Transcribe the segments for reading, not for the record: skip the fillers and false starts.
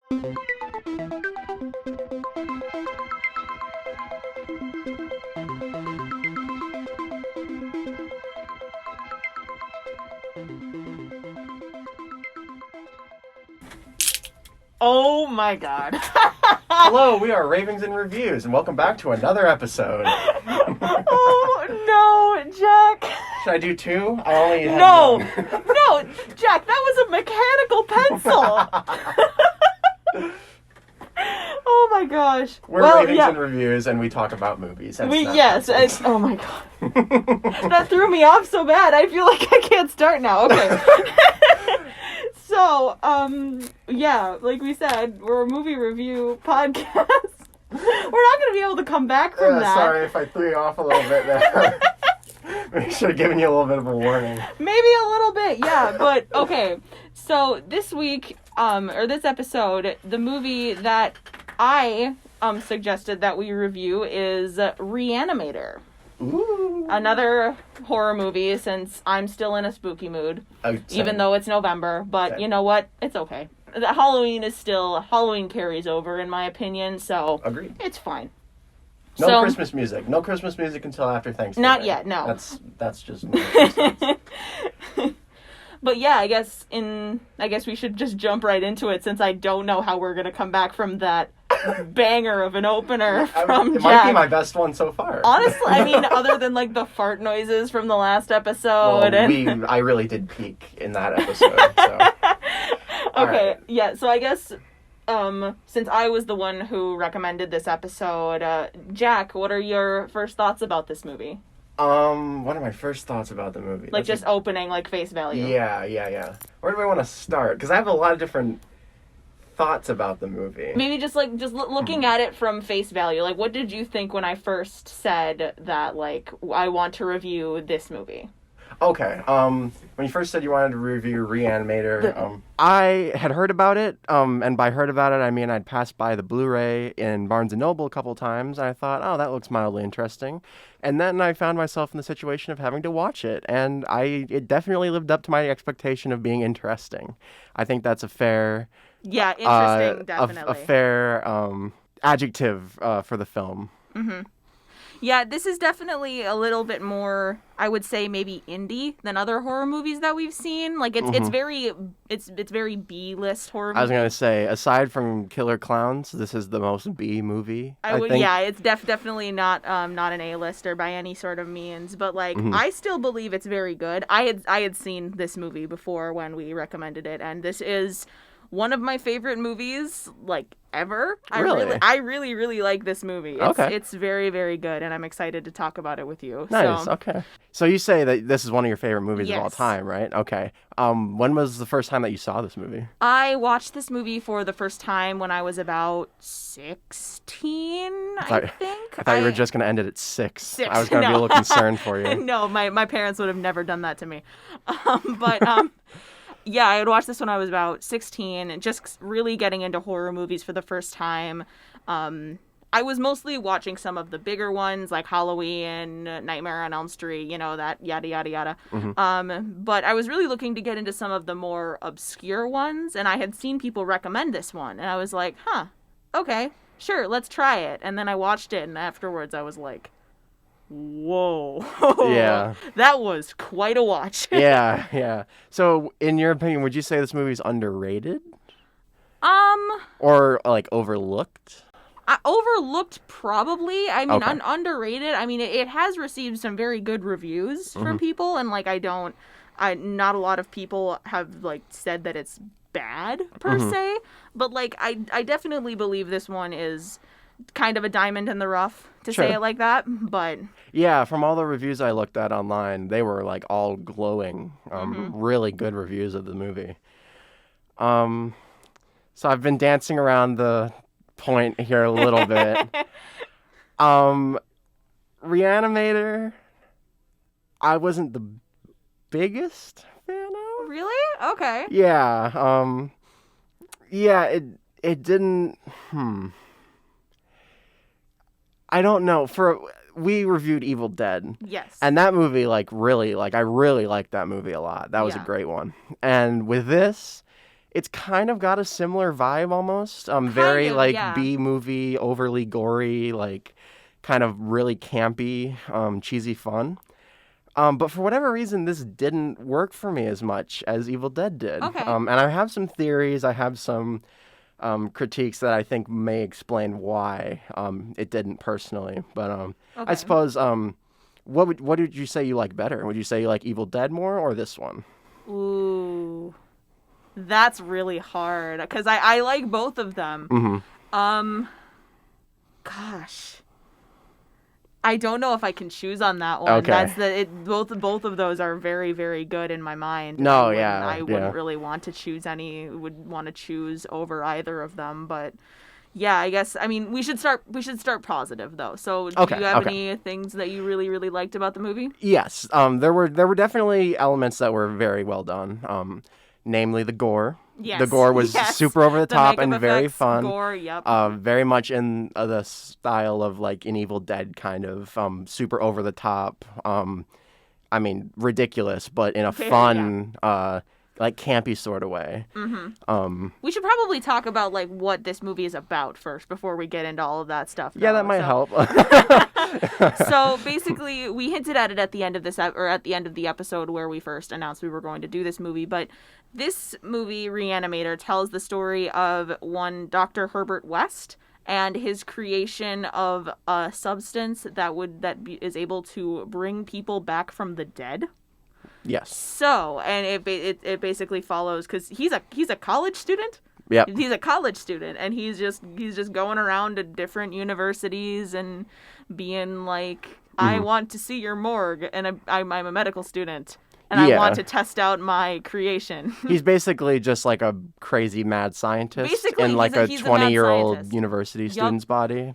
Oh my god. Hello, we are Ravings and Reviews, and welcome back to another episode. Oh, no, Jack. Should I do two? I only had No, one. no, Jack, that was a mechanical pencil. Oh my gosh. We're Ravings and Reviews, and we talk about movies. Oh my god. That threw me off so bad. I feel like I can't start now. Okay. So, like we said, we're a movie review podcast. We're not going to be able to come back from that. Sorry if I threw you off a little bit there. We should have given you a little bit of a warning. Maybe a little bit, yeah. But, okay. So, this week, or this episode, the movie that I suggested that we review is Re-Animator. Ooh. Another horror movie, since I'm still in a spooky mood, even though it's November. But you know what? It's okay. Halloween carries over, in my opinion. So agreed. It's fine. No Christmas music. No Christmas music until after Thanksgiving. Not yet. No. That's just me. But yeah, I guess we should just jump right into it, since I don't know how we're gonna come back from that banger of an opener from Jack. It might be my best one so far. Honestly, I mean, other than like the fart noises from the last episode. Well, I really did peak in that episode. So. Okay, right. Yeah. So I guess, since I was the one who recommended this episode, Jack, what are your first thoughts about this movie? What are my first thoughts about the movie? Like, just opening, like, face value. Yeah. Where do I want to start? Because I have a lot of different thoughts about the movie. Maybe just looking at it from face value. Like, what did you think when I first said that, like, I want to review this movie? Okay, when you first said you wanted to review Re-Animator, I had heard about it, and by heard about it, I mean I'd passed by the Blu-ray in Barnes & Noble a couple times, and I thought, oh, that looks mildly interesting, and then I found myself in the situation of having to watch it, and it definitely lived up to my expectation of being interesting. I think that's a fair... Yeah, interesting, definitely. A fair adjective for the film. Mm-hmm. Yeah, this is definitely a little bit more, I would say, maybe indie than other horror movies that we've seen. Like, it's very B-list horror movie. I was gonna say, aside from Killer Clowns, this is the most B movie. I think. Yeah, it's definitely not an A-lister by any sort of means. But like, I still believe it's very good. I had seen this movie before when we recommended it, and this is one of my favorite movies, like, ever. Really? I really like this movie. It's very, very good, and I'm excited to talk about it with you. Nice, okay. So you say that this is one of your favorite movies of all time, right? Okay. When was the first time that you saw this movie? I watched this movie for the first time when I was about 16, I think. I thought you were just going to end it at 6. I was going to be a little concerned for you. No, my parents would have never done that to me. Yeah, I had watched this when I was about 16, and just really getting into horror movies for the first time. I was mostly watching some of the bigger ones, like Halloween, Nightmare on Elm Street, that yada, yada, yada. Mm-hmm. But I was really looking to get into some of the more obscure ones, and I had seen people recommend this one, and I was like, okay, sure, let's try it. And then I watched it, and afterwards I was like, whoa. Yeah. That was quite a watch. Yeah. So, in your opinion, would you say this movie's underrated? Or, like, overlooked? Overlooked, probably. I mean, underrated. I mean, it has received some very good reviews from people, and, like, not a lot of people have, like, said that it's bad, per se, but, like, I definitely believe this one is kind of a diamond in the rough, to say it like that, but... Yeah, from all the reviews I looked at online, they were, like, all glowing, really good reviews of the movie. So I've been dancing around the point here a little bit. Re-Animator, I wasn't the biggest fan of. Really? Okay. Yeah, it didn't... I don't know. We reviewed Evil Dead. Yes. And that movie, I really liked that movie a lot. That was a great one. And with this, it's kind of got a similar vibe almost. Kind Very of, like yeah. B movie, overly gory, like kind of really campy, cheesy fun. But for whatever reason, this didn't work for me as much as Evil Dead did. Okay. And I have some theories. I have some critiques that I think may explain why it didn't personally. But I Okay. suppose what did you say you like better? Would you say you like Evil Dead more or this one? Ooh. That's really hard because I like both of them. Mm-hmm. Um, gosh, I don't know if I can choose on that one. Okay. That's the it. Both of those are very very good in my mind. And No, I yeah. wouldn't really want to choose any. Would want to choose over either of them, but yeah, I guess. I mean, we should start positive though. So, do Okay, you have okay. any things that you really really liked about the movie? Yes. There were definitely elements that were very well done. Namely the gore. Yes. The gore was Yes. super over the The top makeup and very effects, fun. gore. Yep. Very much in the style of like an Evil Dead kind of super over the top. I mean ridiculous, but in a fun, like campy sort of way. Mm-hmm. We should probably talk about like what this movie is about first before we get into all of that stuff. Yeah, though. that might help. So basically, we hinted at it at the end of this or at the end of the episode where we first announced we were going to do this movie. But this movie, Re-Animator, tells the story of one Dr. Herbert West and his creation of a substance is able to bring people back from the dead. Yes. So, and it basically follows because he's a college student. Yep. He's a college student, and he's just going around to different universities and being like, I want to see your morgue, and I'm a medical student, and I want to test out my creation. He's basically just like a crazy mad scientist Basically, in like a he's a mad 20-year-old scientist. university student's body.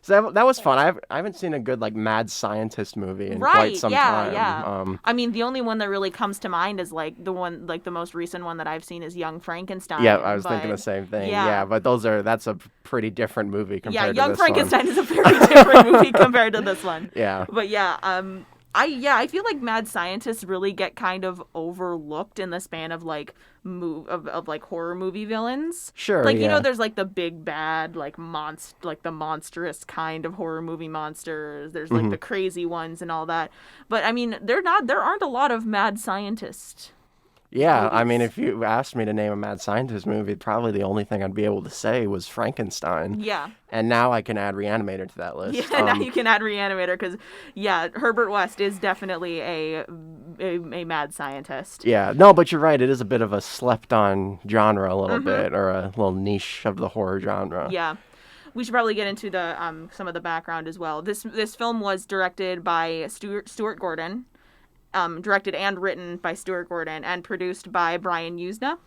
So that was fun. I haven't seen a good like mad scientist movie in quite some time. Yeah. I mean, the only one that really comes to mind is like the most recent one that I've seen is Young Frankenstein. Yeah, I was thinking the same thing. Yeah, but that's a pretty different movie compared to Young this Frankenstein one. is a very different movie compared to this one. Yeah. But yeah, I feel like mad scientists really get kind of overlooked in the span of like of like horror movie villains. Sure. Like yeah. you know, there's like the big bad like the monstrous kind of horror movie monsters. There's like the crazy ones and all that. But I mean, there aren't a lot of mad scientists. Yeah, movies. I mean, if you asked me to name a mad scientist movie, probably the only thing I'd be able to say was Frankenstein. Yeah. And now I can add Re-Animator to that list. Yeah, now you can add Re-Animator because, yeah, Herbert West is definitely a mad scientist. Yeah, no, but you're right. It is a bit of a slept-on genre a little bit, or a little niche of the horror genre. Yeah. We should probably get into the some of the background as well. This film was directed by Stuart Gordon, directed and written by Stuart Gordon, and produced by Brian Usna,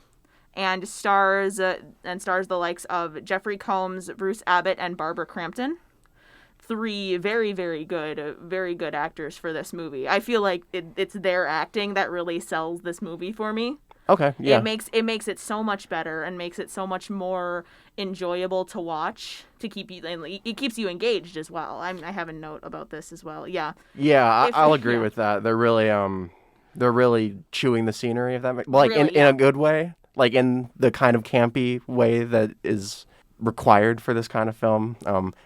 and stars the likes of Jeffrey Combs, Bruce Abbott, and Barbara Crampton. Three very, very good actors for this movie. I feel like it's their acting that really sells this movie for me. Okay, yeah. It makes it so much better and makes it so much more enjoyable to watch. It keeps you engaged as well. I have a note about this as well. Yeah. Yeah, I'll agree with that. They're really chewing the scenery, if that makes like Really, in a good way, like in the kind of campy way that is required for this kind of film.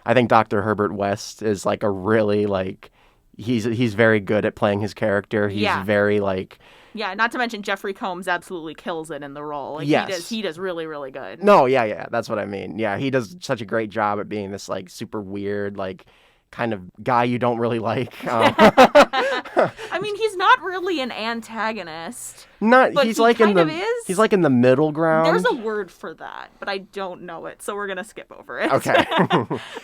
I think Dr. Herbert West is like a really like he's very good at playing his character. He's very like. Yeah, not to mention Jeffrey Combs absolutely kills it in the role. Like, yes. He does really, really good. No, yeah, that's what I mean. Yeah, he does such a great job at being this, like, super weird, like, kind of guy you don't really like. I mean, he's not really an antagonist. But he's like in the middle ground. There's a word for that, but I don't know it, so we're going to skip over it. Okay.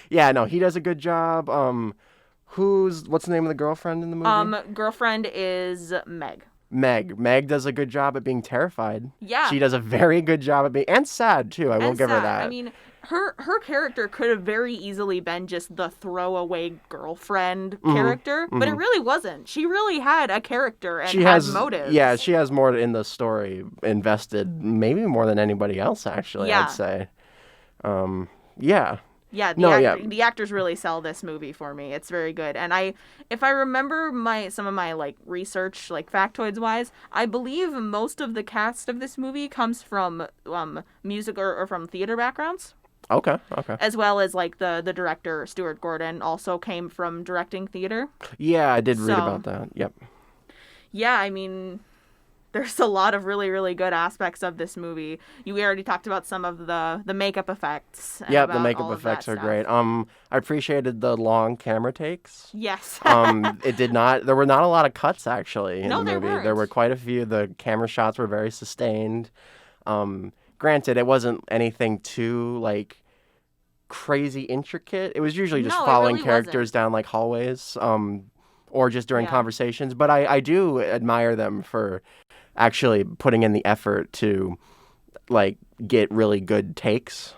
Yeah, no, he does a good job. What's the name of the girlfriend in the movie? Girlfriend is Meg. Meg does a good job at being terrified. Yeah. She does a very good job at being, and sad too. I will give her that. I mean, her character could have very easily been just the throwaway girlfriend character, but it really wasn't. She really had a character and had motives. Yeah, she has more in the story invested, maybe more than anybody else, actually, I'd say. Yeah. Yeah, No, yeah. the actors really sell this movie for me. It's very good. And if I remember some of my like research, like factoids wise, I believe most of the cast of this movie comes from music or from theater backgrounds. Okay. As well as like the director Stuart Gordon also came from directing theater. Yeah, I did read about that. Yep. Yeah, I mean, there's a lot of really, really good aspects of this movie. We already talked about some of the makeup effects. Yeah, the makeup effects are great. I appreciated the long camera takes. Yes. There were not a lot of cuts actually in the movie. Weren't. There were quite a few. The camera shots were very sustained. Granted, it wasn't anything too like crazy intricate. It was usually just following characters down like hallways, or just during conversations. But I do admire them for actually putting in the effort to like get really good takes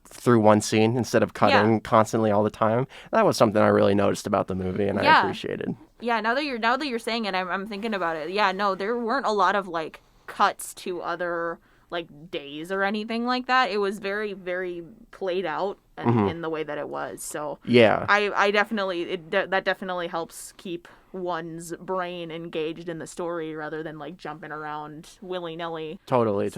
through one scene instead of cutting constantly all the time. That was something I really noticed about the movie and I appreciated. Yeah, now that you're saying it, I'm thinking about it. Yeah, no, there weren't a lot of like cuts to other like days or anything like that. It was very, very played out in the way that it was. So yeah, I definitely that definitely helps keep one's brain engaged in the story rather than like jumping around willy nilly. Totally.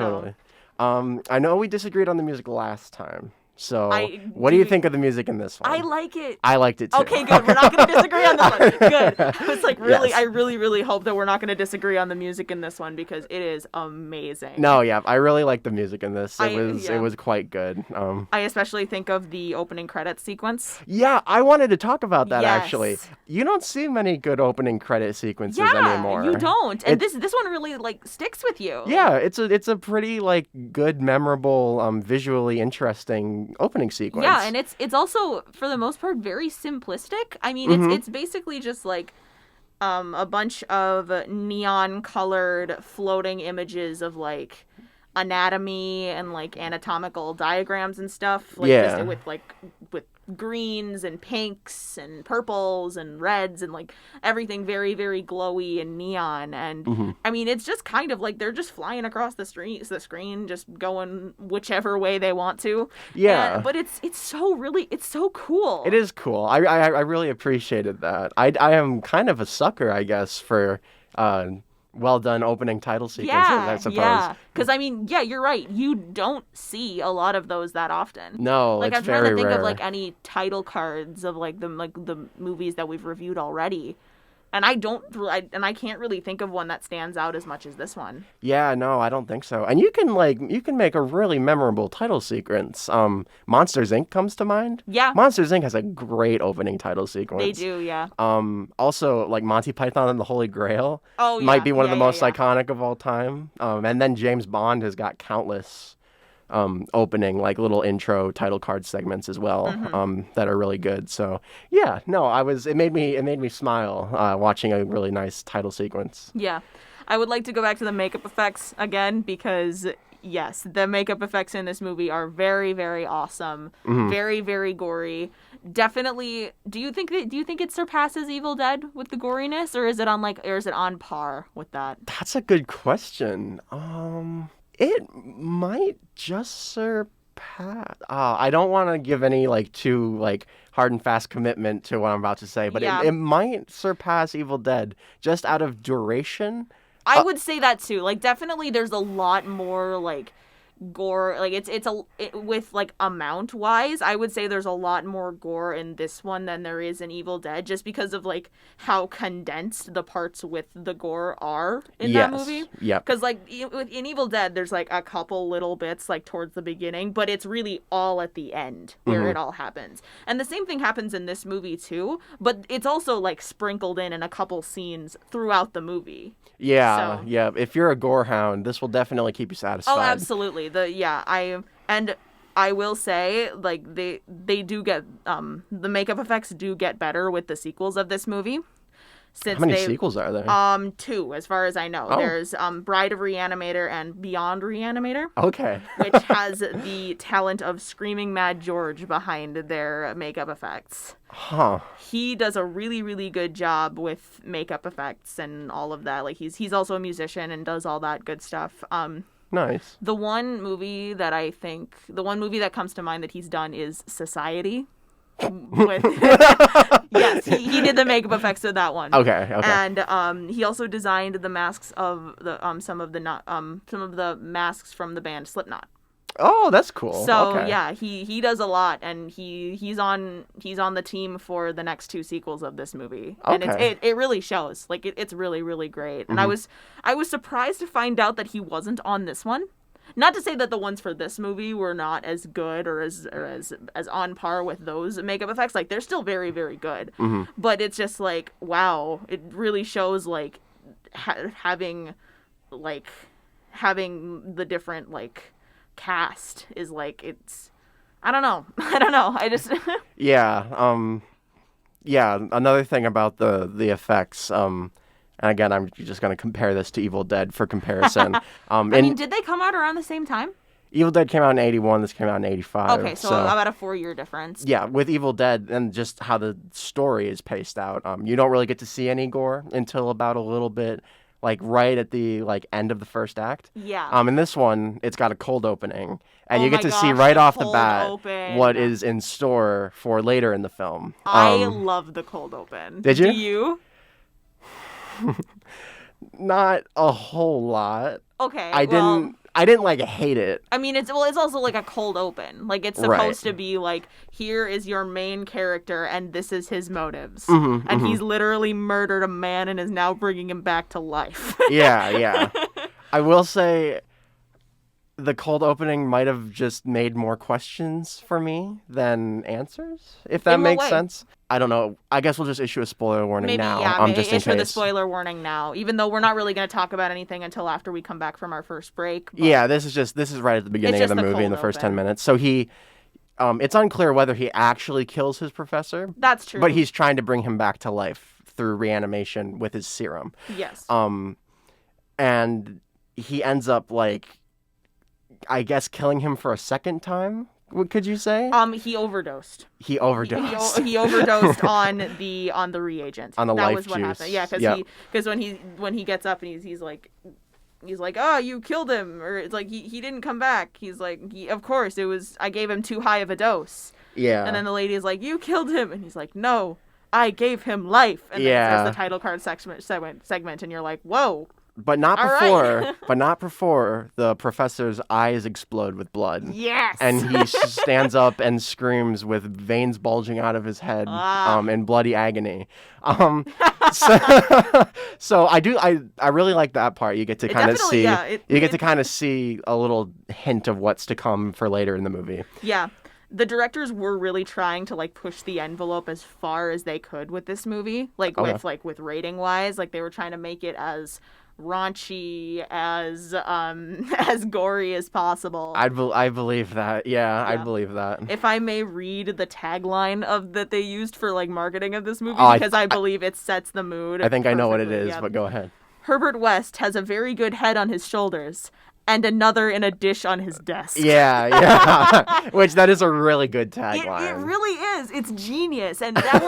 I know we disagreed on the music last time. So, what do you think of the music in this one? I like it. I liked it too. Okay, good. We're not going to disagree on this one. Good. I was like, really, yes. I really, really hope that we're not going to disagree on the music in this one because it is amazing. No, yeah, I really like the music in this. It was quite good. I especially think of the opening credits sequence. Yeah, I wanted to talk about that actually. You don't see many good opening credit sequences anymore. You don't. And this one really like sticks with you. Yeah, it's a pretty like good, memorable, visually interesting opening sequence. Yeah, and it's also for the most part very simplistic. I mean, it's basically just like a bunch of neon colored floating images of like anatomy and like anatomical diagrams and stuff. Like just with greens and pinks and purples and reds and like everything very, very glowy and neon. And I mean, it's just kind of like they're just flying across the screen, just going whichever way they want to. Yeah. But it's so cool. It is cool. I really appreciated that. I am kind of a sucker, I guess, for well done opening title sequences, I suppose. Yeah, because I mean, you're right. You don't see a lot of those that often. No, like it's I'm trying very to think rare. of like any title cards of like the movies that we've reviewed already, and I can't really think of one that stands out as much as this one. Yeah, no, I don't think so. And you can make a really memorable title sequence. Monsters Inc. comes to mind. Yeah, Monsters Inc. has a great opening title sequence. They do, yeah. Also like Monty Python and the Holy Grail. Oh, yeah. Might be one of the most iconic of all time. And then James Bond has got countless opening like little intro title card segments as well that are really good. So yeah, no, it made me smile watching a really nice title sequence. Yeah, I would like to go back to the makeup effects again because yes, the makeup effects in this movie are very, very awesome, very, very gory. Definitely. Do you think it surpasses Evil Dead with the goriness, or is it on par with that? That's a good question. It might just surpass. I don't want to give any like too like hard and fast commitment to what I'm about to say, but it might surpass Evil Dead just out of duration. I would say that too. Like definitely, there's a lot more like gore. Like with like amount wise, I would say there's a lot more gore in this one than there is in Evil Dead, just because of like how condensed the parts with the gore are in that movie. Yeah. Because like in Evil Dead, there's like a couple little bits like towards the beginning, but it's really all at the end where it all happens. And the same thing happens in this movie too, but it's also like sprinkled in a couple scenes throughout the movie. Yeah, yeah. If you're a gore hound, this will definitely keep you satisfied. Oh, absolutely. I will say, like they do get the makeup effects do get better with the sequels of this movie. How many sequels are there? 2, as far as I know. Oh. There's Bride of Re-Animator and Beyond Re-Animator. Okay. Which has the talent of Screaming Mad George behind their makeup effects. Huh. He does a really, really good job with makeup effects and all of that. Like he's also a musician and does all that good stuff. Nice. The one movie that comes to mind that he's done is Society. With yes, he did the makeup effects of that one. Okay. And he also designed the masks of the some of the masks from the band Slipknot. Oh, that's cool. So okay. yeah, he does a lot, and he's on the team for the next 2 sequels of this movie, and it really shows. Like it's really, really great. And I was surprised to find out that he wasn't on this one. Not to say that the ones for this movie were not as good or as on par with those makeup effects. Like they're still very, very good. But it's just like, wow, it really shows like having the different like cast is like, it's, I don't know. I just yeah. Another thing about the effects. And again, I'm just going to compare this to Evil Dead for comparison. I mean, did they come out around the same time? Evil Dead came out in 81. This came out in 85. Okay, so about a 4-year difference. Yeah, with Evil Dead and just how the story is paced out, you don't really get to see any gore until about a little bit, like right at the end of the first act. Yeah. In this one, it's got a cold opening, and you get to see right off the bat what is in store for later in the film. I love the cold open. Did you? Do you? Not a whole lot. Okay. I didn't like hate it. I mean, it's also like a cold open. Like it's supposed to be like, here is your main character and this is his motives. And he's literally murdered a man and is now bringing him back to life. Yeah. I will say the cold opening might have just made more questions for me than answers, if that makes sense. I don't know. I guess we'll just issue a spoiler warning now. Maybe just in issue case. the spoiler warning now, even though we're not really going to talk about anything until after we come back from our first break. Yeah, this is right at the beginning of the movie in the first 10 minutes. So it's unclear whether he actually kills his professor. That's true. But he's trying to bring him back to life through reanimation with his serum. Yes. And he ends up I guess killing him for a second time. What could you say? He overdosed. He overdosed. He overdosed on the reagent. On the that life was what juice. happened. Yeah, because when he gets up and he's like, oh, you killed him, or it's like he didn't come back. He's like, of course I gave him too high of a dose. Yeah. And then the lady is like, you killed him, and he's like, no, I gave him life. And then it's the title card segment, and you're like, whoa. But not before. But not before the professor's eyes explode with blood. Yes. And he stands up and screams with veins bulging out of his head, in bloody agony. So I really like that part. You get to kind of see. You get to kind of see a little hint of what's to come for later in the movie. Yeah. The directors were really trying to push the envelope as far as they could with this movie, with rating wise. Like they were trying to make it as raunchy, as gory as possible. I believe that. Yeah, I believe that. If I may read the tagline that they used for marketing of this movie, because I believe it sets the mood. I think I know what it is, but go ahead. Herbert West has a very good head on his shoulders and another in a dish on his desk. Yeah. Which that is a really good tagline. It really is. It's genius, and that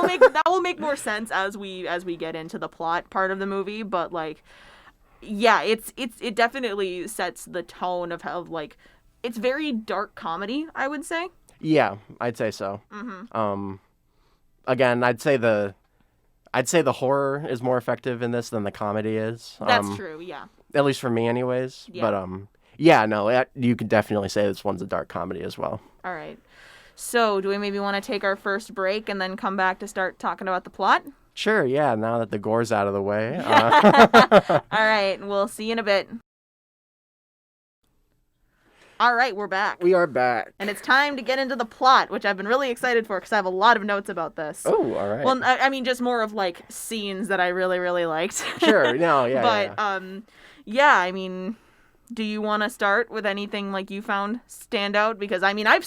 will make more sense as we get into the plot part of the movie. But yeah, it definitely sets the tone of how it's very dark comedy, I would say. Yeah, I'd say so. Again, I'd say the horror is more effective in this than the comedy is. That's true, yeah. At least for me, anyways. Yeah. But you could definitely say this one's a dark comedy as well. All right. So, do we maybe want to take our first break and then come back to start talking about the plot? Sure, yeah, now that the gore's out of the way. All right, we'll see you in a bit. All right, we're back. We are back. And it's time to get into the plot, which I've been really excited for because I have a lot of notes about this. Oh, all right. Well, I mean, just more of scenes that I really, really liked. Sure, no, yeah. But, yeah, I mean, do you want to start with anything you found stand out? Because, I mean, I've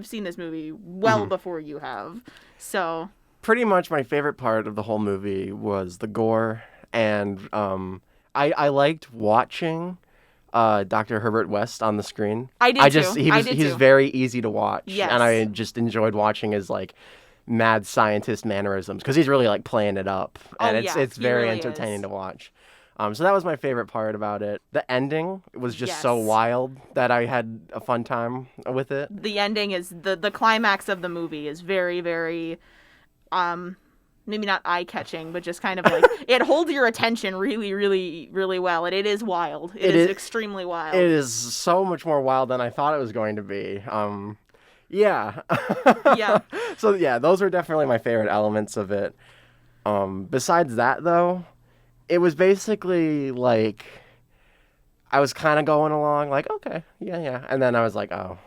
seen this movie well before you have, so... Pretty much my favorite part of the whole movie was the gore, and I liked watching Dr. Herbert West on the screen. I did too. He's very easy to watch, yes. And I just enjoyed watching his mad scientist mannerisms because he's really playing it up, and it's very entertaining to watch. So that was my favorite part about it. The ending was just so Yes. wild that I had a fun time with it. The ending is the climax of the movie is very, very, maybe not eye-catching, but just kind of like, it holds your attention really, really, really well. And it is wild. It is extremely wild. It is so much more wild than I thought it was going to be. Yeah. Yeah. So yeah, those were definitely my favorite elements of it. Besides that, though, it was basically like I was kind of going along like, okay, yeah. And then I was like, oh,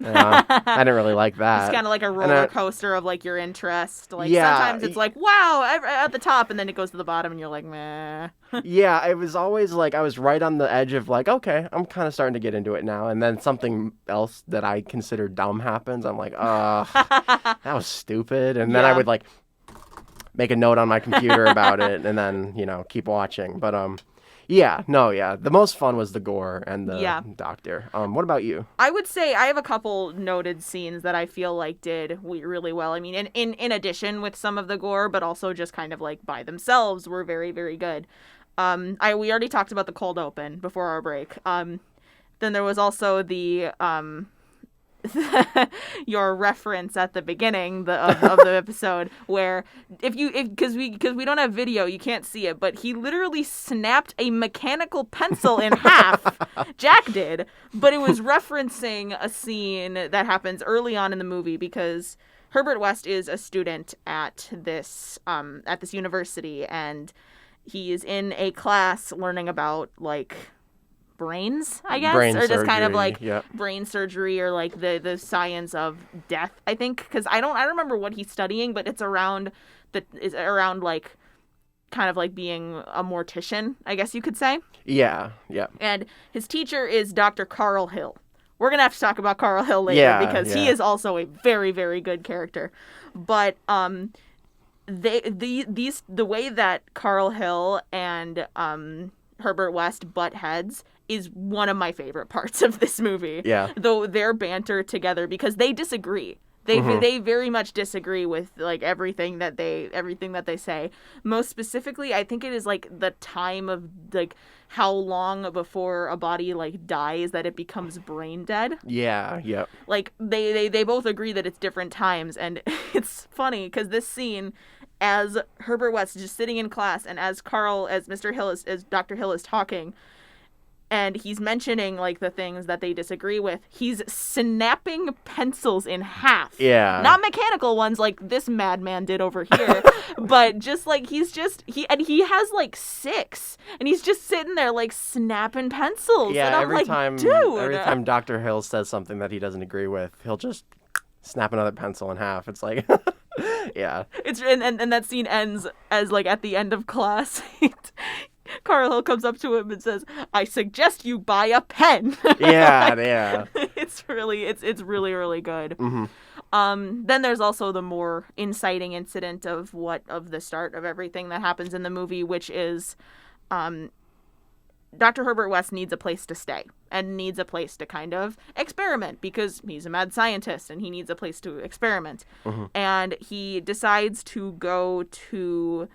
I didn't really like that. It's kind of like a roller coaster of like your interest. Like sometimes it's like, wow, at the top, and then it goes to the bottom and you're like, meh. Yeah, it was always like I was right on the edge of like, okay, I'm kind of starting to get into it now. And then something else that I consider dumb happens. I'm like, that was stupid. And then I would like make a note on my computer about it and then, keep watching. But the most fun was the gore and the doctor. What about you? I would say I have a couple noted scenes that I feel like did really well. I mean, in addition with some of the gore, but also just kind of like by themselves were very, very good. We already talked about the cold open before our break. Then there was also the your reference at the beginning of the episode where because we don't have video, you can't see it, but he literally snapped a mechanical pencil in half. Jack did, but it was referencing a scene that happens early on in the movie because Herbert West is a student at this university, and he is in a class learning about like brains, I guess, or just surgery, kind of like brain surgery or like the science of death, I think, because I don't remember what he's studying, but it's around like kind of like being a mortician, I guess you could say. Yeah. And his teacher is Dr. Carl Hill. We're gonna have to talk about Carl Hill later because he is also a very, very good character. But the way that Carl Hill and Herbert West butt heads is one of my favorite parts of this movie. Yeah. Though their banter together, because they disagree. They very much disagree with like everything that they say. Most specifically, I think it is like the time of like how long before a body like dies that it becomes brain dead. Yeah. Yep. Like they both agree that it's different times, and it's funny because this scene, as Herbert West is just sitting in class, and as Dr. Hill is talking, and he's mentioning like the things that they disagree with, he's snapping pencils in half. Yeah. Not mechanical ones like this madman did over here, but just like he has like 6, and he's just sitting there like snapping pencils. Yeah. And I'm every time Dr. Hill says something that he doesn't agree with, he'll just snap another pencil in half. It's like, yeah. It's and that scene ends as like at the end of class. Carl Hill comes up to him and says, "I suggest you buy a pen." Yeah. It's really, really good. Mm-hmm. Then there's also the more inciting incident of the start of everything that happens in the movie, which is, Dr. Herbert West needs a place to stay and needs a place to kind of experiment because he's a mad scientist and he needs a place to experiment. Mm-hmm. And he decides to go to,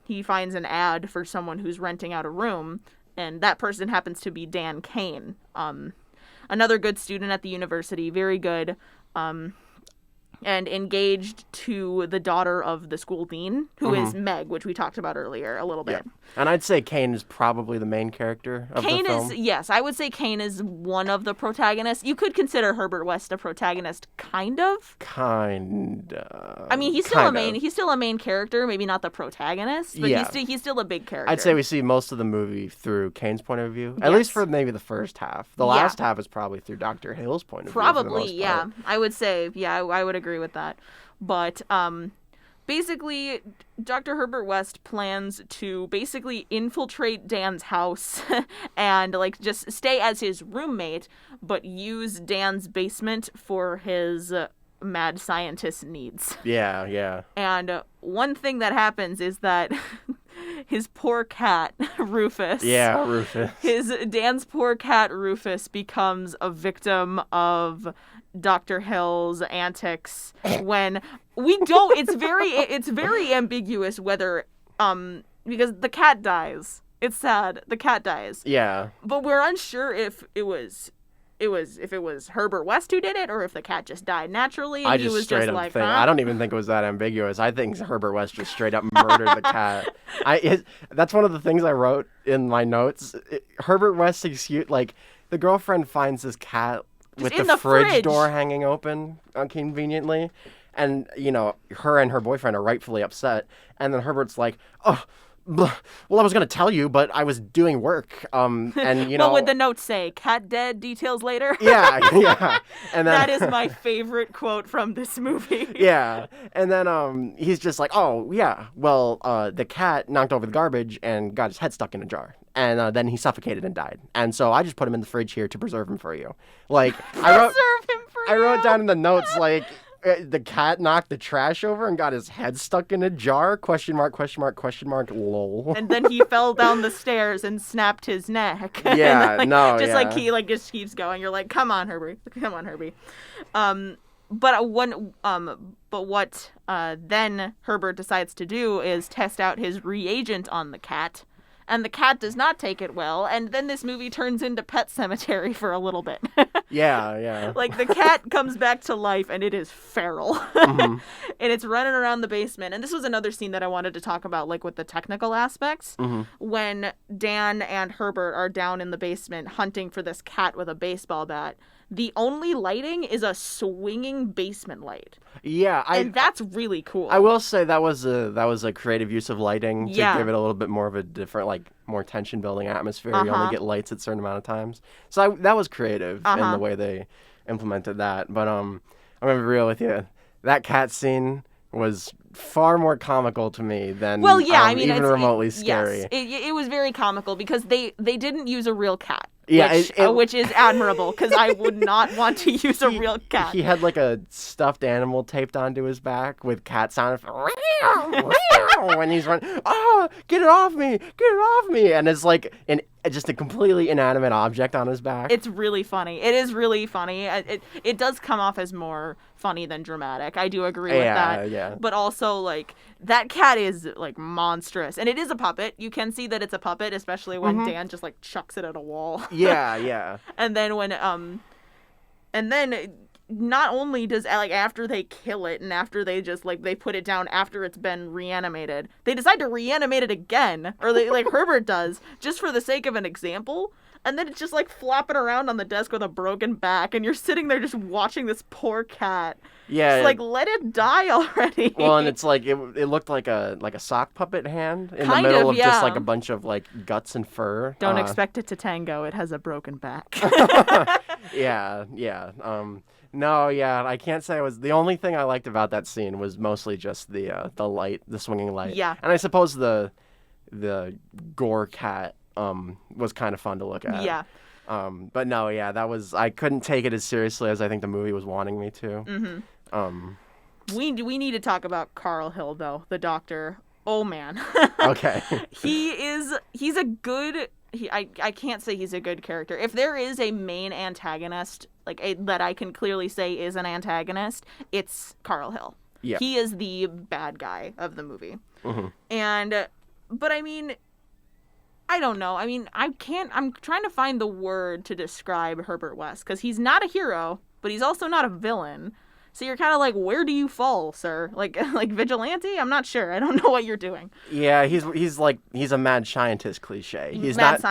he finds an ad for someone who's renting out a room, and that person happens to be Dan Kane, another good student at the university, very good, and engaged to the daughter of the school dean, who is Meg, which we talked about earlier a little bit. Yeah. And I'd say Kane is probably the main character of the film. Yes, I would say Kane is one of the protagonists. You could consider Herbert West a protagonist, kind of. I mean, he's still a main character, maybe not the protagonist, but he's still a big character. I'd say we see most of the movie through Kane's point of view, at least for maybe the first half. The last half is probably through Dr. Hill's point of view. Probably, yeah. I would say, I would agree with that. But basically, Dr. Herbert West plans to basically infiltrate Dan's house and like just stay as his roommate, but use Dan's basement for his mad scientist needs. Yeah. And one thing that happens is that his poor cat, Rufus. Yeah, Rufus. Dan's poor cat, Rufus, becomes a victim of Dr. Hill's antics when it's very ambiguous whether because the cat dies It's sad. The cat dies. Yeah. But we're unsure if it was Herbert West who did it, or if the cat just died naturally. And I he just was straight just up like, think, huh? I don't even think it was that ambiguous. I think Herbert West just straight up murdered the cat. That's one of the things I wrote in my notes. Herbert West's excuse, like, the girlfriend finds this cat with the fridge door hanging open conveniently. And, you know, her and her boyfriend are rightfully upset. And then Herbert's like, oh, well, I was going to tell you, but I was doing work. And, you know. What would the note say? Cat dead, details later? Yeah, yeah. And then, that is my favorite quote from this movie. Yeah. And then he's just like, oh, yeah, well, the cat knocked over the garbage and got his head stuck in a jar. And then he suffocated and died. And so I just put him in the fridge here to preserve him for you. Like, I wrote down in the notes, like, the cat knocked the trash over and got his head stuck in a jar? Question mark, question mark, question mark, lol. And then he fell down the stairs and snapped his neck. Yeah, then, he just keeps going. You're like, come on, Herbie. Come on, Herbie. But what then Herbert decides to do is test out his reagent on the cat. And the cat does not take it well, and then this movie turns into Pet Sematary for a little bit. Yeah. Like, the cat comes back to life, and it is feral. Mm-hmm. And it's running around the basement. And this was another scene that I wanted to talk about, like, with the technical aspects. Mm-hmm. When Dan and Herbert are down in the basement hunting for this cat with a baseball bat, the only lighting is a swinging basement light. Yeah, and that's really cool. I will say that was a creative use of lighting to give it a little bit more of a different, like, more tension building atmosphere. You only get lights at a certain amount of times, so that was creative in the way they implemented that. But I'm gonna be real with you, that cat scene was far more comical to me than even remotely scary. Yes, it was very comical because they didn't use a real cat. Yeah, which is admirable because I would not want to use a real cat. He had like a stuffed animal taped onto his back with cat sound when he's running. Oh, get it off me! Get it off me! And it's like just a completely inanimate object on his back. It's really funny. It is really funny. It does come off as more funny than dramatic. I do agree with that. Yeah. But also, like, that cat is, like, monstrous. And it is a puppet. You can see that it's a puppet, especially when Dan just, like, chucks it at a wall. Yeah. And then not only does, like, after they kill it and after they just, like, they put it down after it's been reanimated, they decide to reanimate it again, or they, like Herbert does, just for the sake of an example. And then it's just, like, flopping around on the desk with a broken back, and you're sitting there just watching this poor cat. Yeah. It's like, let it die already. Well, and it's like, it looked like a sock puppet hand in the middle of just, like, a bunch of, like, guts and fur. Don't expect it to tango. It has a broken back. Yeah. No, yeah, I can't say the only thing I liked about that scene was mostly just the light, the swinging light. Yeah. And I suppose the gore cat was kind of fun to look at. Yeah. But no, yeah, I couldn't take it as seriously as I think the movie was wanting me to. Mm-hmm. We need to talk about Carl Hill, though, the doctor. Oh, man. Okay. He's a good... I can't say he's a good character. If there is a main antagonist, like that I can clearly say is an antagonist, it's Carl Hill. Yeah. He is the bad guy of the movie. Mm-hmm. But I mean, I don't know. I mean, I'm trying to find the word to describe Herbert West, because he's not a hero, but he's also not a villain. So you're kind of like, where do you fall, sir? Like vigilante? I'm not sure. I don't know what you're doing. Yeah, he's a mad scientist cliche. He's not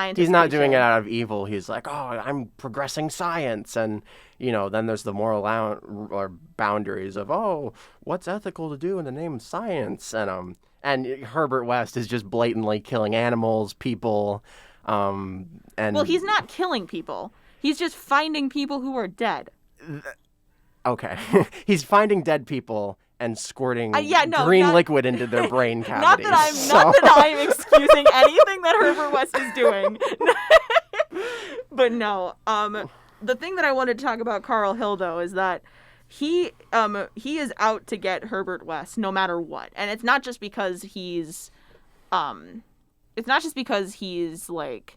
doing it out of evil. He's like, oh, I'm progressing science, and then there's the moral or boundaries of, oh, what's ethical to do in the name of science, and Herbert West is just blatantly killing animals, people, and well, he's not killing people. He's just finding people who are dead. Okay. He's finding dead people and squirting green liquid into their brain cavities. Not that I'm excusing anything that Herbert West is doing. But no. The thing that I wanted to talk about Carl Hill, though, is that he is out to get Herbert West no matter what. And it's not just because he's like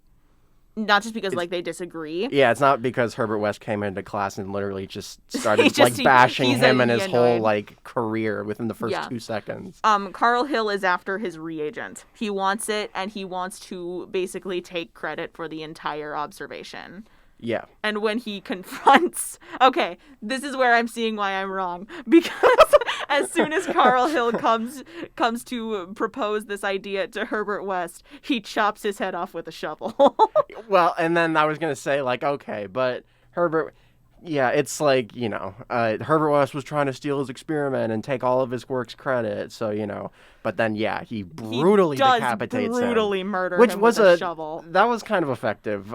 Not just because, like, they disagree. Yeah, it's not because Herbert West came into class and literally just started, just, bashing him and his whole, annoyed. career within the first 2 seconds. Carl Hill is after his reagent. He wants it, and he wants to basically take credit for the entire observation. Yeah. And when he confronts... Okay, this is where I'm seeing why I'm wrong. Because as soon as Carl Hill comes to propose this idea to Herbert West, he chops his head off with a shovel. Well, and then I was going to say, okay, but Herbert... Yeah, it's Herbert West was trying to steal his experiment and take all of his work's credit, so, But then, he brutally decapitates him. Brutally murder him with a shovel. That was kind of effective.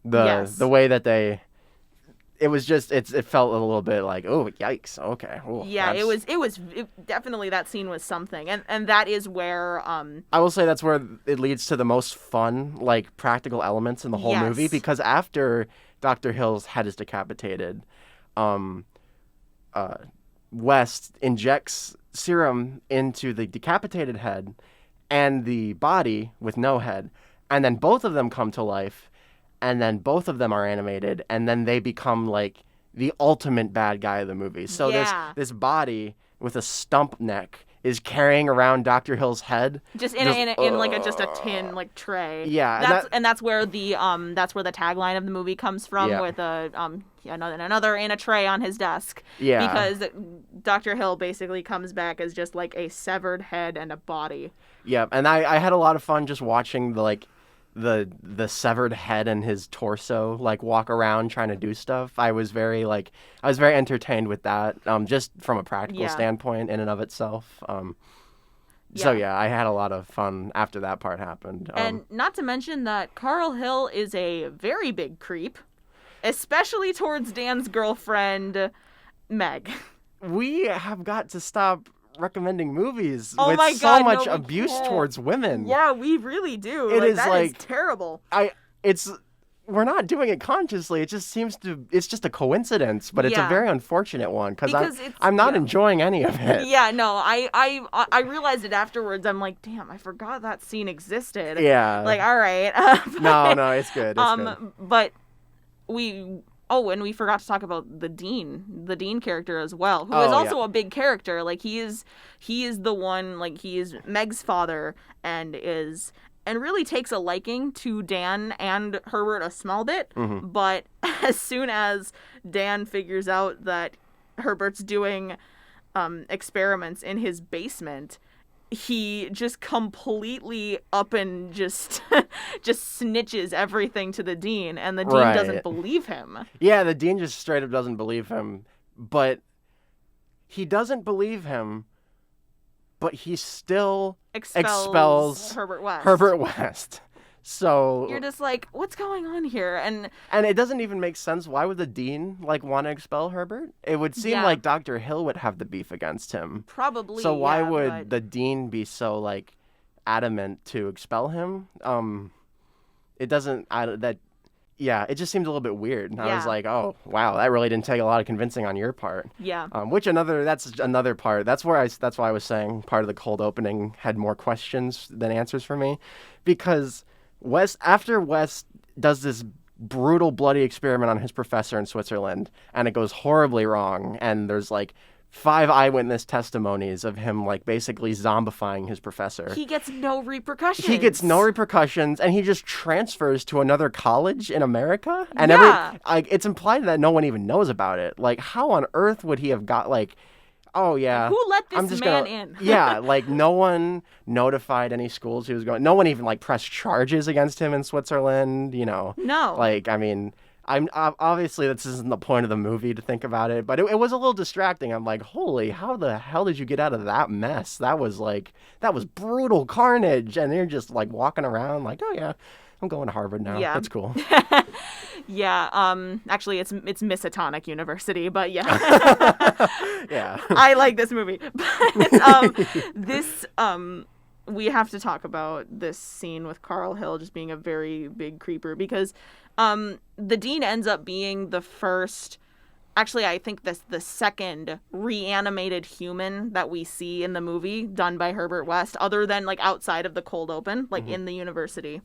The way that they... It was just, it felt a little bit like, oh, yikes, okay. Oh, yeah, it was definitely, that scene was something. And that is where... I will say that's where it leads to the most fun, practical elements in the whole movie, because after Dr. Hill's head is decapitated, West injects serum into the decapitated head and the body with no head, and then both of them come to life, and then both of them are animated, and then they become the ultimate bad guy of the movie. So this body with a stump neck is carrying around Dr. Hill's head, just in a tin tray. Yeah, that's where the tagline of the movie comes from, with another in a tray on his desk. Yeah, because Dr. Hill basically comes back as just a severed head and a body. Yeah, and I had a lot of fun just watching the severed head and his torso walk around trying to do stuff. I was very entertained with that, just from a practical standpoint in and of itself. So I had a lot of fun after that part happened. And not to mention that Carl Hill is a very big creep, especially towards Dan's girlfriend, Meg. We have got to stop recommending movies with so much abuse towards women. Yeah, we really do. That is terrible. We're not doing it consciously. It just it's just a coincidence, but it's a very unfortunate one because I'm not enjoying any of it. Yeah, no, I realized it afterwards. I'm like, damn, I forgot that scene existed. Yeah. All right. No, it's good. It's good. But and we forgot to talk about the dean character as well, who is also a big character. He is the one, he is Meg's father and really takes a liking to Dan and Herbert a small bit. Mm-hmm. But as soon as Dan figures out that Herbert's doing experiments in his basement, he just completely up and just snitches everything to the dean, and the dean doesn't believe him. Yeah, the dean just straight up doesn't believe him, but he doesn't believe him, but he still expels Herbert West. So you're just like, what's going on here? And it doesn't even make sense. Why would the dean want to expel Herbert? It would seem like Dr. Hill would have the beef against him. Probably. So why would the dean be so adamant to expel him? It doesn't. It just seemed a little bit weird. And I was like, oh wow, that really didn't take a lot of convincing on your part. Yeah. That's another part. That's why I was saying part of the cold opening had more questions than answers for me, because after West does this brutal, bloody experiment on his professor in Switzerland, and it goes horribly wrong, and there's 5 eyewitness testimonies of him basically zombifying his professor. He gets no repercussions. And he just transfers to another college in America, and it's implied that no one even knows about it. How on earth would he have got oh yeah, who let this man in? Yeah, no one notified any schools he was going. No one even pressed charges against him in Switzerland. No. I'm obviously this isn't the point of the movie to think about it, but it was a little distracting. I'm like, holy, how the hell did you get out of that mess? That was brutal carnage, and you're just walking around oh yeah, I'm going to Harvard now. Yeah. That's cool. Yeah. Actually, it's Miskatonic University, but yeah. Yeah. I like this movie. But we have to talk about this scene with Carl Hill just being a very big creeper, because the dean ends up being the first. Actually, I think the second reanimated human that we see in the movie done by Herbert West, other than outside of the cold open, in the university.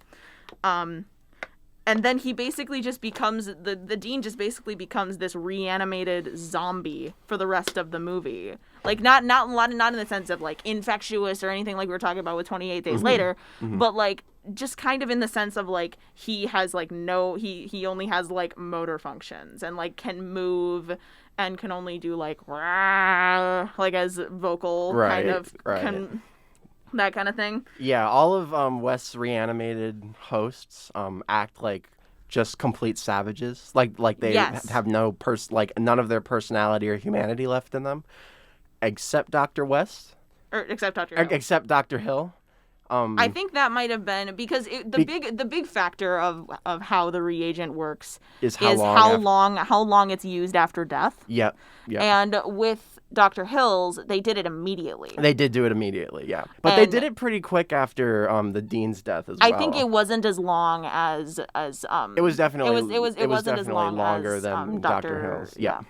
And then he basically just becomes the Dean just basically becomes this reanimated zombie for the rest of the movie. Like not in the sense of like infectious or anything like we were talking about with 28 Days Later, but like just kind of in the sense of like he has like he only has like motor functions and like can move and can only do like rah, like as vocal kind of that kind of thing. Yeah, all of West's reanimated hosts act like just complete savages. Like they have no none of their personality or humanity left in them, except Dr. West. Or except Dr. Hill. Except Dr. Hill. I think that might have been because the big factor of how the reagent works is how long it's used after death. Yep. And with Dr. Hill's, they did it immediately. They did do it immediately, yeah. But they did it pretty quick after the Dean's death as well. I think it wasn't as long as it was definitely it wasn't as long longer as, than Dr. Hill's. Yeah.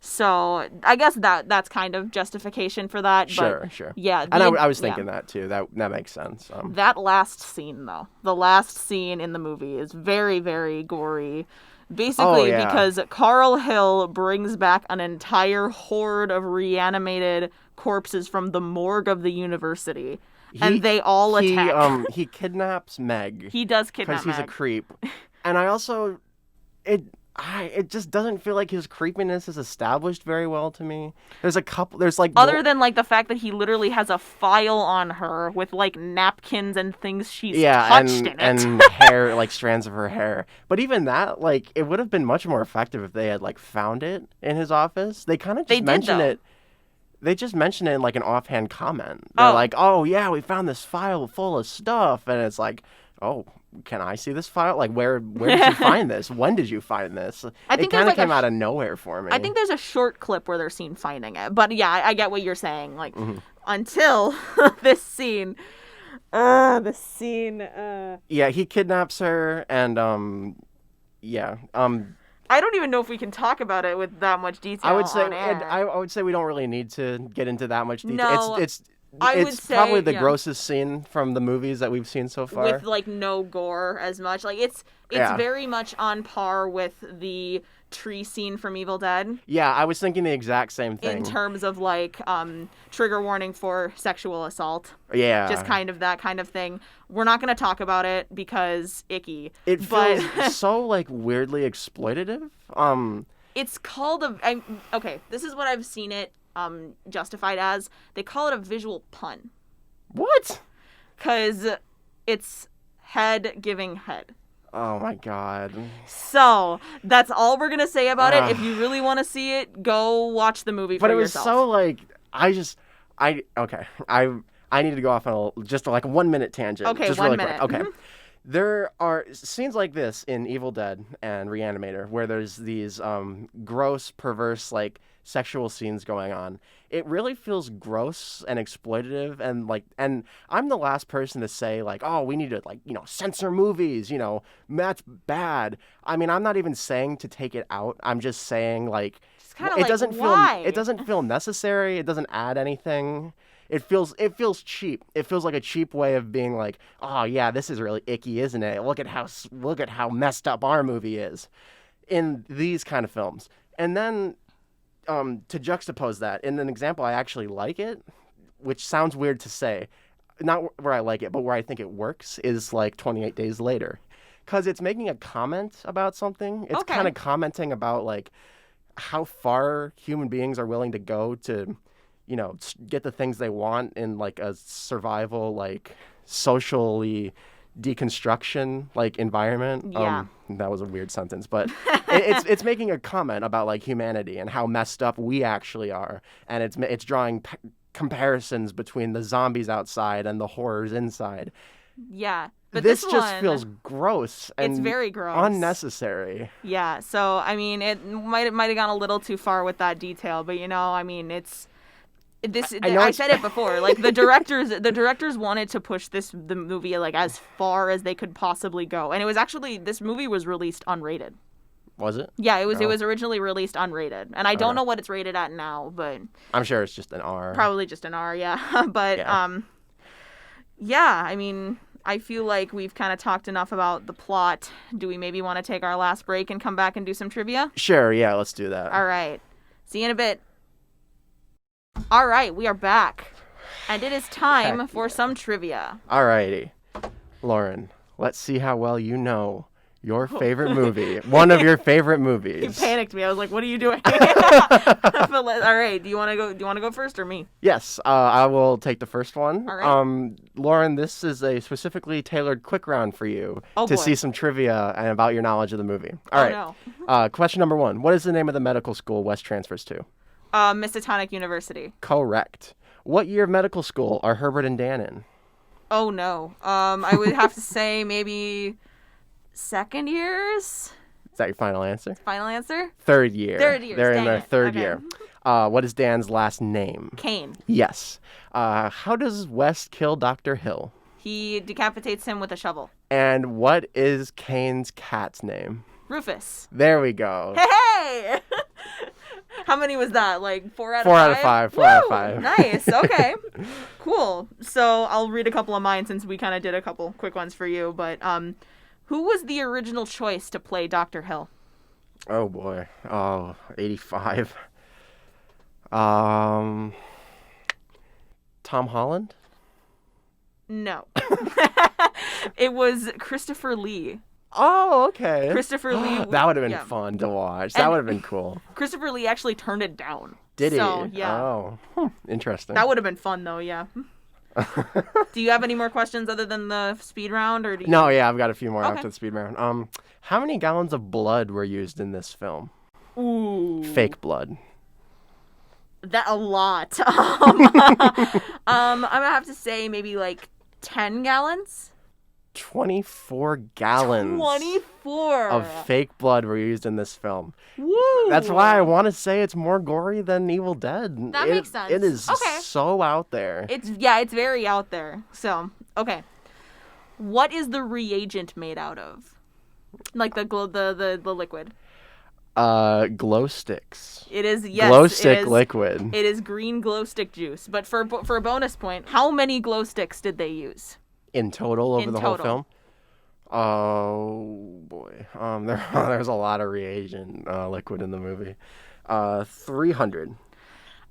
So I guess that's kind of justification for that. Sure. Yeah, and I was thinking that too. That makes sense. That last scene though, the last scene in the movie is very, very gory. Basically, because Carl Hill brings back an entire horde of reanimated corpses from the morgue of the university, and they all attack. He kidnaps Meg. He does kidnap Meg. Because he's a creep. And I also... It just doesn't feel like his creepiness is established very well to me. There's like... Other than, like, the fact that he literally has a file on her with, like, napkins and things she's touched in it. And hair, like, strands of her hair. But even that, like, it would have been much more effective if they had, like, found it in his office. They kind of just mention it. They just mention it in, like, an offhand comment. They're like, oh, yeah, we found this file full of stuff. And it's like, oh... Can I see this file? Like, where did you find this? When did you find this? I think it kind of came out of nowhere for me. I think there's a short clip where they're seen finding it. But yeah, I get what you're saying. Like, until this scene. Yeah, he kidnaps her and, I don't even know if we can talk about it with that much detail on air. I would say we don't really need to get into that much detail. No, It's say, probably the grossest scene from the movies that we've seen so far. With, like, no gore as much. Like, it's very much on par with the tree scene from Evil Dead. Yeah, I was thinking the exact same thing. In terms of, like, trigger warning for sexual assault. Yeah. Just kind of that kind of thing. We're not going to talk about it because icky. It feels so, like, weirdly exploitative. It's called okay, this is what I've seen it justified as. They call it a visual pun. What? Because it's head giving head. Oh my god. So that's all we're gonna say about it. If you really want to see it, go watch the movie for yourself. But it was so like I need to go off on just like a 1 minute tangent. Okay, just 1 really minute. Quick. Okay. There are scenes like this in Evil Dead and Re-Animator where there's these gross, perverse, like, sexual scenes going on. It really feels gross and exploitative, and I'm the last person to say, like, oh, we need to, like, censor movies, that's bad. I mean, I'm not even saying to take it out. I'm just saying, like, it doesn't feel necessary. It doesn't add anything. It feels cheap. It feels like a cheap way of being like, oh yeah, this is really icky, isn't it? Look at how messed up our movie is in these kind of films. And then to juxtapose that in an example, I actually like it, which sounds weird to say, not where I like it, but where I think it works is like 28 Days Later, because it's making a comment about something. It's kind of commenting about like how far human beings are willing to go to, get the things they want in like a survival, like socially deconstruction, like environment. Yeah. That was a weird sentence, but it's making a comment about like humanity and how messed up we actually are. And it's drawing comparisons between the zombies outside and the horrors inside. Yeah. But this just feels gross and it's very gross. Unnecessary. Yeah. So, I mean, it might have gone a little too far with that detail, but I mean, I said it before. Like the directors wanted to push the movie like as far as they could possibly go, and it was actually this movie was released unrated. Was it? Yeah, it was. Oh. It was originally released unrated, and I don't know what it's rated at now, but I'm sure it's just an R. Probably just an R, yeah. But yeah, I mean, I feel like we've kind of talked enough about the plot. Do we maybe want to take our last break and come back and do some trivia? Sure, yeah, let's do that. All right. See you in a bit. All right, we are back. And it is time for some trivia. All righty. Lauren, let's see how well you know your favorite movie. One of your favorite movies. You panicked me. I was like, what are you doing? All right. Do you want to go first or me? Yes, I will take the first one. All right. Lauren, this is a specifically tailored quick round for you to see some trivia and about your knowledge of the movie. All right. No. Question number 1. What is the name of the medical school Wes transfers to? Miskatonic University. Correct. What year of medical school are Herbert and Dan in? Oh, no. I would have to say maybe second years? Is that your final answer? Final answer? Third year. Third year. They're in their third year. What is Dan's last name? Kane. Yes. How does Wes kill Dr. Hill? He decapitates him with a shovel. And what is Kane's cat's name? Rufus. There we go. Hey! How many was that? Like 4 out of 5? 4 out of 5. 4 out of 5. Nice. Okay. Cool. So I'll read a couple of mine since we kind of did a couple quick ones for you. But who was the original choice to play Dr. Hill? Oh, boy. 85. Tom Holland? No. It was Christopher Lee. Oh, okay. Christopher Lee. That would have been fun to watch. That would have been cool. Christopher Lee actually turned it down. Did he? Yeah. Oh, interesting. That would have been fun, though, yeah. Do you have any more questions other than the speed round? Or do you... No, yeah, I've got a few more after the speed round. How many gallons of blood were used in this film? Ooh. Fake blood. That a lot. I'm gonna have to say maybe like 10 gallons. 24 gallons 24 of fake blood were used in this film. Woo! That's why I want to say it's more gory than Evil Dead. That makes sense. It is so out there. It's very out there. So, okay. What is the reagent made out of? Like the liquid. Glow sticks. It is, yes. Glow stick liquid. It is green glow stick juice. But for a bonus point, how many glow sticks did they use? In total over the whole film? Oh, boy. There's a lot of reagent liquid in the movie. 300.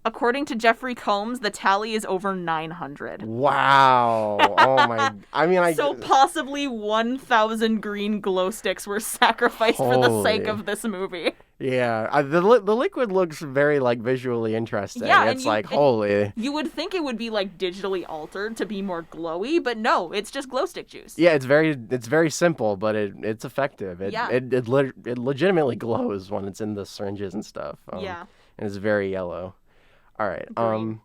According to Jeffrey Combs, the tally is over 900. Wow. Oh, my. I mean, So possibly 1,000 green glow sticks were sacrificed for the sake of this movie. Yeah. The liquid looks very, like, visually interesting. Yeah, it's like, holy. You would think it would be, like, digitally altered to be more glowy, but no, it's just glow stick juice. Yeah, it's very simple, but it's effective. It legitimately glows when it's in the syringes and stuff. Yeah. And it's very yellow. All right. Green.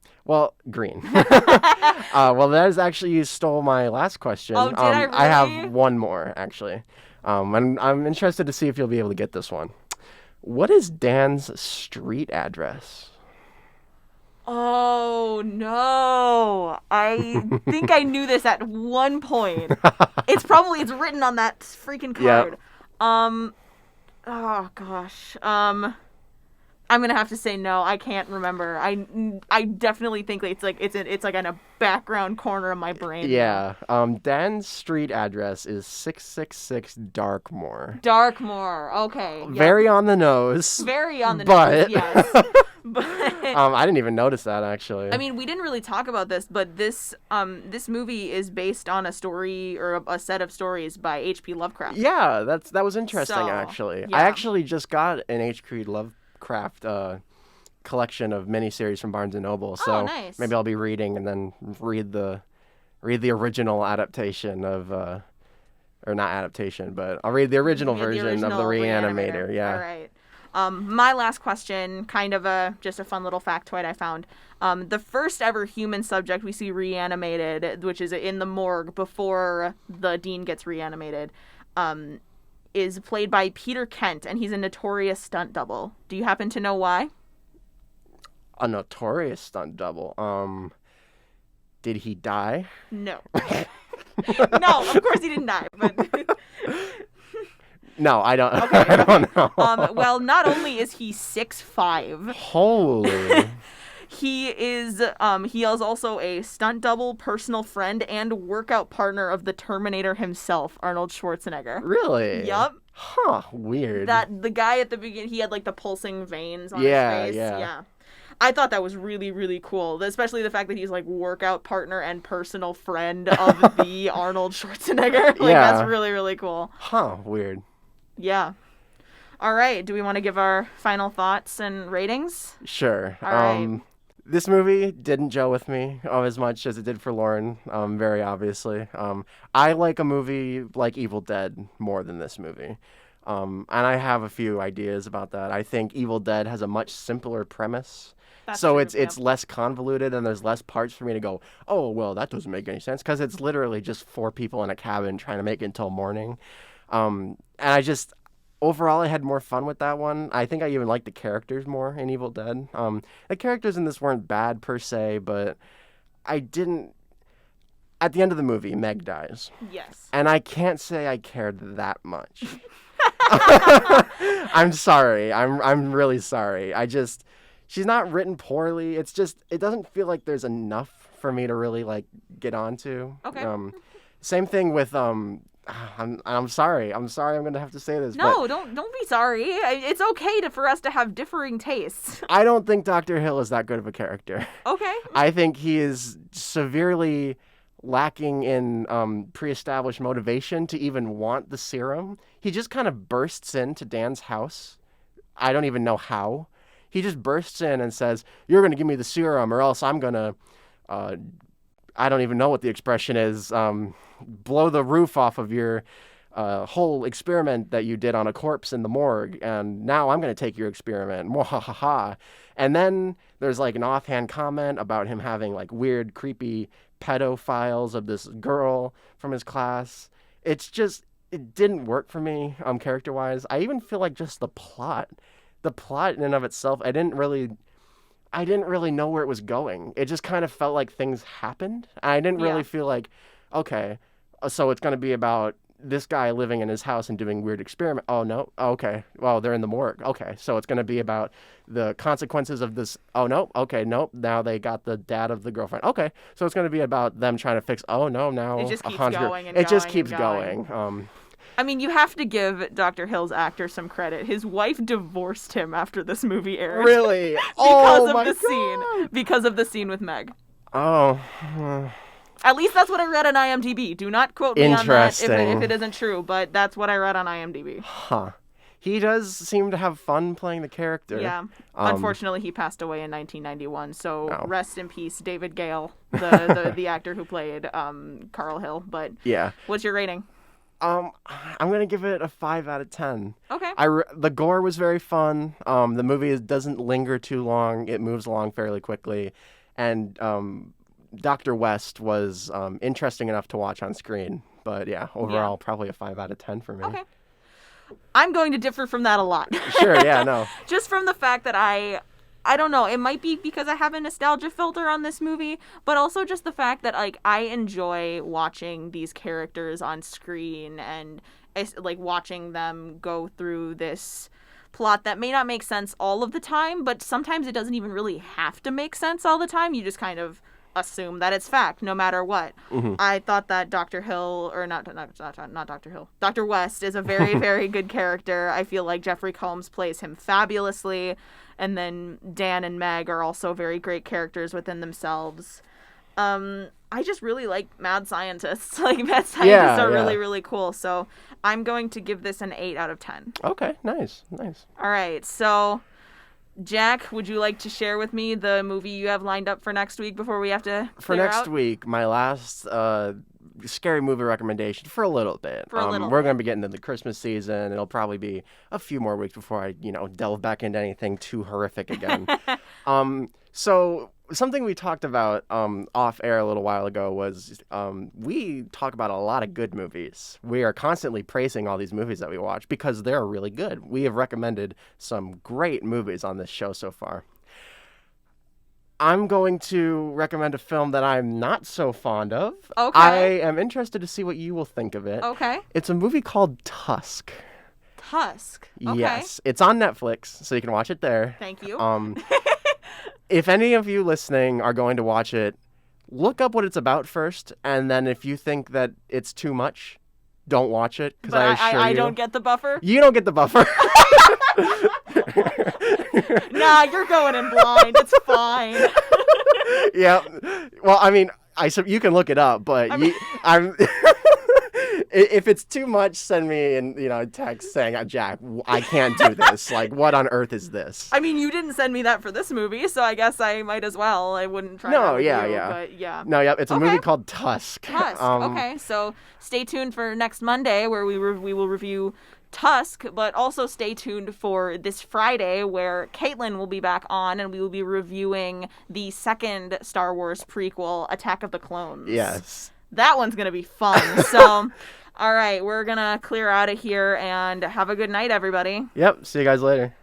Green. That is actually, you stole my last question. Oh, did I really? I have one more, actually. And I'm interested to see if you'll be able to get this one. What is Dan's street address? Oh, no. I think I knew this at one point. It's written on that freaking card. Yep. Oh, gosh. I'm gonna have to say no. I can't remember. I definitely think it's like in a background corner of my brain. Yeah. Dan's street address is 666 Darkmoor. Darkmoor. Okay. Yep. Very on the nose. Very on the nose. Yes. But I didn't even notice that, actually. I mean, we didn't really talk about this, but this movie is based on a story or a set of stories by H.P. Lovecraft. Yeah, that was interesting, actually. Yeah. I actually just got an H.P. Lovecraft collection of miniseries from Barnes & Noble, so nice. Maybe I'll be reading and then read the original adaptation of or not adaptation, but I'll read the original version of the Re-Animator. Yeah. All right. My last question, kind of just a fun little factoid I found. The first ever human subject we see reanimated, which is in the morgue before the Dean gets reanimated, is played by Peter Kent, and he's a notorious stunt double. Do you happen to know why? A notorious stunt double. Did he die? No. No, of course he didn't die, but... No, I don't. Okay. I don't know. Well, not only is he 6'5". Holy. He is also a stunt double, personal friend, and workout partner of the Terminator himself, Arnold Schwarzenegger. Really? Yup. Huh, weird. The guy at the beginning, he had like the pulsing veins on his face. Yeah. I thought that was really, really cool, especially the fact that he's like workout partner and personal friend of the Arnold Schwarzenegger. That's really, really cool. Huh, weird. Yeah. All right, do we want to give our final thoughts and ratings? Sure. All right. This movie didn't gel with me as much as it did for Lauren, very obviously. I like a movie like Evil Dead more than this movie. And I have a few ideas about that. I think Evil Dead has a much simpler premise. That's so true, it's less convoluted, and there's less parts for me to go, oh, well, that doesn't make any sense, because it's literally just 4 people in a cabin trying to make it until morning. And overall, I had more fun with that one. I think I even liked the characters more in Evil Dead. The characters in this weren't bad per se, but I didn't... At the end of the movie, Meg dies. Yes. And I can't say I cared that much. I'm sorry. I'm really sorry. She's not written poorly. It's just, it doesn't feel like there's enough for me to really, like, get onto. Okay. Same thing with, I'm sorry. I'm going to have to say this. No, don't be sorry. It's okay for us to have differing tastes. I don't think Dr. Hill is that good of a character. Okay. I think he is severely lacking in pre-established motivation to even want the serum. He just kind of bursts into Dan's house. I don't even know how. He just bursts in and says, "You're going to give me the serum or else I'm going to, I don't even know what the expression is, blow the roof off of your whole experiment that you did on a corpse in the morgue, and now I'm going to take your experiment." Mwahaha. And then there's like an offhand comment about him having like weird, creepy pedo files of this girl from his class. It didn't work for me, character-wise. I even feel like just the plot in and of itself, I didn't really know where it was going. It just kind of felt like things happened. I didn't really feel like, okay, so it's going to be about this guy living in his house and doing weird experiment. Oh, no. Oh, okay. Well, they're in the morgue. Okay. So it's going to be about the consequences of this. Oh, no. Okay. Nope. Now they got the dad of the girlfriend. Okay. So it's going to be about them trying to fix. Oh, no. Now it just keeps going and it just keeps going. I mean, you have to give Dr. Hill's actor some credit. His wife divorced him after this movie aired. Really? Because of the scene with Meg. Oh. At least that's what I read on IMDb. Do not quote me on that if it isn't true, but that's what I read on IMDb. Huh. He does seem to have fun playing the character. Yeah. Unfortunately, he passed away in 1991, so rest in peace, David Gale, the actor who played Carl Hill. But yeah. What's your rating? I'm going to give it a 5 out of 10. Okay. The gore was very fun. The movie doesn't linger too long. It moves along fairly quickly. And Dr. West was interesting enough to watch on screen. But yeah, overall, probably a 5 out of 10 for me. Okay. I'm going to differ from that a lot. Sure, yeah, no. Just from the fact that I don't know, it might be because I have a nostalgia filter on this movie, but also just the fact that, like, I enjoy watching these characters on screen and, like, watching them go through this plot that may not make sense all of the time, but sometimes it doesn't even really have to make sense all the time. You just kind of assume that it's fact, no matter what. Mm-hmm. I thought that Dr. Hill, or not Dr. Hill, Dr. West is a very, very good character. I feel like Jeffrey Combs plays him fabulously. And then Dan and Meg are also very great characters within themselves. I just really like mad scientists. Like, mad scientists are really, really cool. So I'm going to give this an 8 out of 10. Okay, nice. All right, so Jack, would you like to share with me the movie you have lined up for next week before we have to For next week, my last scary movie recommendation for a little bit. We're going to be getting into the Christmas season. It'll probably be a few more weeks before I, delve back into anything too horrific again. So something we talked about off air a little while ago was we talk about a lot of good movies. We are constantly praising all these movies that we watch because they're really good. We have recommended some great movies on this show so far. I'm going to recommend a film that I'm not so fond of. Okay. I am interested to see what you will think of it. Okay. It's a movie called Tusk. Tusk. Okay. Yes. It's on Netflix, so you can watch it there. Thank you. if any of you listening are going to watch it, look up what it's about first, and then if you think that it's too much, don't watch it, because I assure you... I don't get the buffer? You don't get the buffer. Nah, you're going in blind. It's fine. Yeah. Well, I mean, you can look it up, but I'm... If it's too much, send me a text saying, Jack, I can't do this. Like, what on earth is this? I mean, you didn't send me that for this movie, so I guess I might as well. I wouldn't try No, that with yeah, you, yeah. but yeah. No, yeah, it's a movie called Tusk. Tusk, okay. So stay tuned for next Monday where we will review Tusk, but also stay tuned for this Friday where Caitlin will be back on and we will be reviewing the second Star Wars prequel, Attack of the Clones. Yes. That one's going to be fun. So, all right, we're going to clear out of here and have a good night, everybody. Yep, see you guys later.